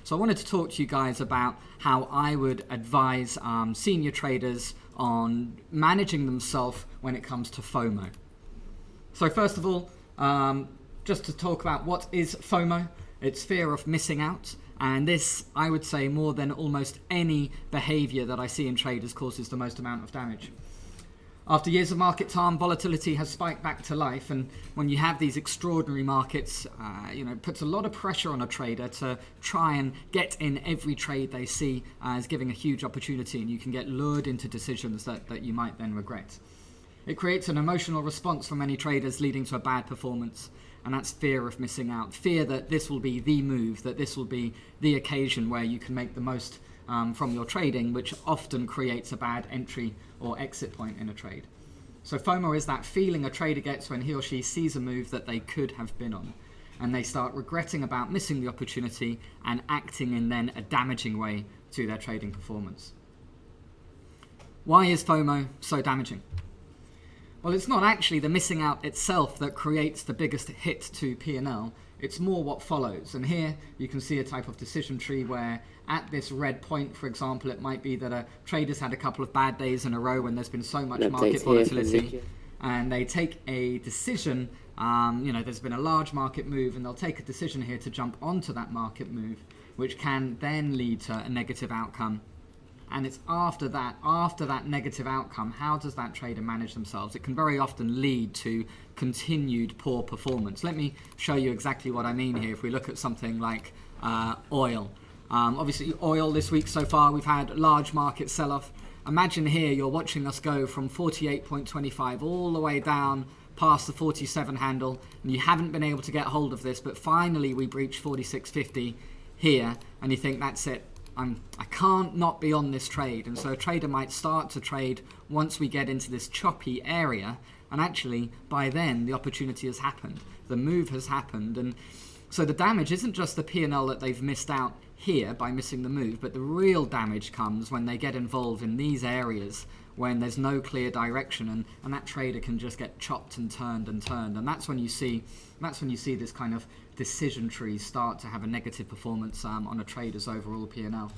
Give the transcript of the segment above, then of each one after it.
So I wanted to talk to you guys about how I would advise senior traders on managing themselves when it comes to FOMO. So first of all, just to talk about what is FOMO. It's fear of missing out. And this, I would say, more than almost any behavior that I see in traders, causes the most amount of damage. After years of market calm, volatility has spiked back to life, and when you have these extraordinary markets, it puts a lot of pressure on a trader to try and get in every trade they see as giving a huge opportunity, and you can get lured into decisions that you might then regret. It creates an emotional response from many traders, leading to a bad performance, and that's fear of missing out. Fear that this will be the move, that this will be the occasion where you can make the most from your trading, which often creates a bad entry or exit point in a trade. So FOMO is that feeling a trader gets when he or she sees a move that they could have been on, and they start regretting about missing the opportunity and acting in then a damaging way to their trading performance. Why is FOMO so damaging? Well, it's not actually the missing out itself that creates the biggest hit to P&L. It's more what follows. And here you can see a type of decision tree where at this red point, for example, it might be that a trader's had a couple of bad days in a row when there's been so much market volatility, and they take a decision. There's been a large market move, and they'll take a decision here to jump onto that market move, which can then lead to a negative outcome. And it's after that negative outcome, how does that trader manage themselves? It can very often lead to continued poor performance. Let me show you exactly what I mean here. If we look at something like oil. Obviously, oil this week so far, we've had a large market sell-off. Imagine here you're watching us go from 48.25 all the way down past the 47 handle, and you haven't been able to get hold of this, but finally we breach 46.50 here, and you think, that's it. I can't not be on this trade. And so a trader might start to trade once we get into this choppy area, and actually by then the opportunity has happened, the move has happened. And so the damage isn't just the P&L that they've missed out here by missing the move, but the real damage comes when they get involved in these areas when there's no clear direction, and that trader can just get chopped and turned, and that's when you see this kind of decision tree start to have a negative performance on a trader's overall P&L.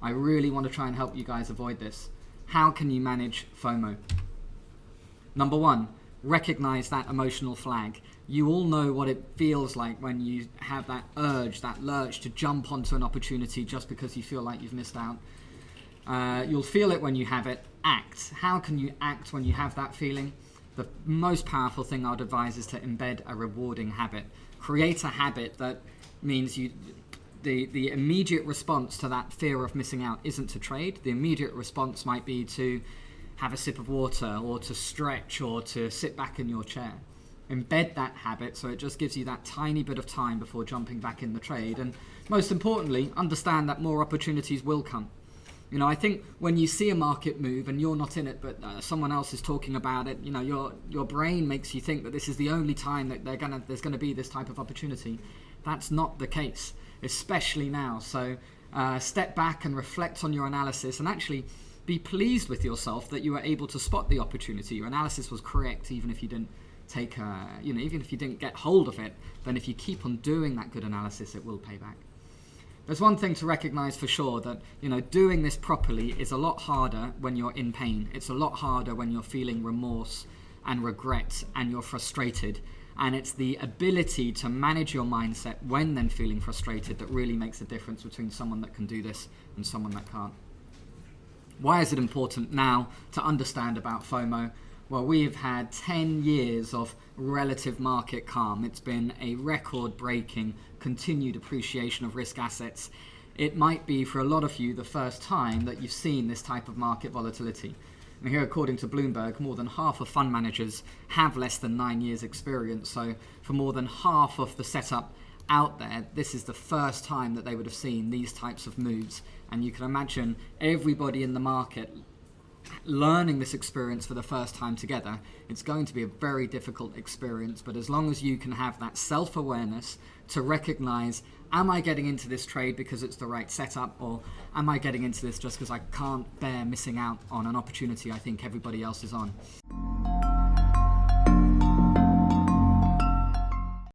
I really want to try and help you guys avoid this. How can you manage FOMO? Number one, recognize that emotional flag. You all know what it feels like when you have that urge, that lurch to jump onto an opportunity just because you feel like you've missed out. You'll feel it when you have it. Act. How can you act when you have that feeling? The most powerful thing I'd advise is to embed a rewarding habit. Create a habit that means the immediate response to that fear of missing out isn't to trade. The immediate response might be to have a sip of water, or to stretch, or to sit back in your chair. Embed that habit so it just gives you that tiny bit of time before jumping back in the trade. And most importantly, understand that more opportunities will come. I think when you see a market move and you're not in it, but someone else is talking about it, your brain makes you think that this is the only time that there's going to be this type of opportunity. That's not the case, especially now. So step back and reflect on your analysis, and actually be pleased with yourself that you were able to spot the opportunity. Your analysis was correct, even if you didn't even if you didn't get hold of it. Then if you keep on doing that good analysis, it will pay back. There's one thing to recognize for sure, that doing this properly is a lot harder when you're in pain. It's a lot harder when you're feeling remorse and regret and you're frustrated. And it's the ability to manage your mindset when then feeling frustrated that really makes a difference between someone that can do this and someone that can't. Why is it important now to understand about FOMO? Well, we've had 10 years of relative market calm. It's been a record-breaking continued appreciation of risk assets. It might be for a lot of you the first time that you've seen this type of market volatility. And here, according to Bloomberg, more than half of fund managers have less than 9 years experience. So for more than half of the setup out there, this is the first time that they would have seen these types of moves. And you can imagine everybody in the market learning this experience for the first time together. It's going to be a very difficult experience, but as long as you can have that self-awareness to recognize, am I getting into this trade because it's the right setup, or am I getting into this just because I can't bear missing out on an opportunity I think everybody else is on?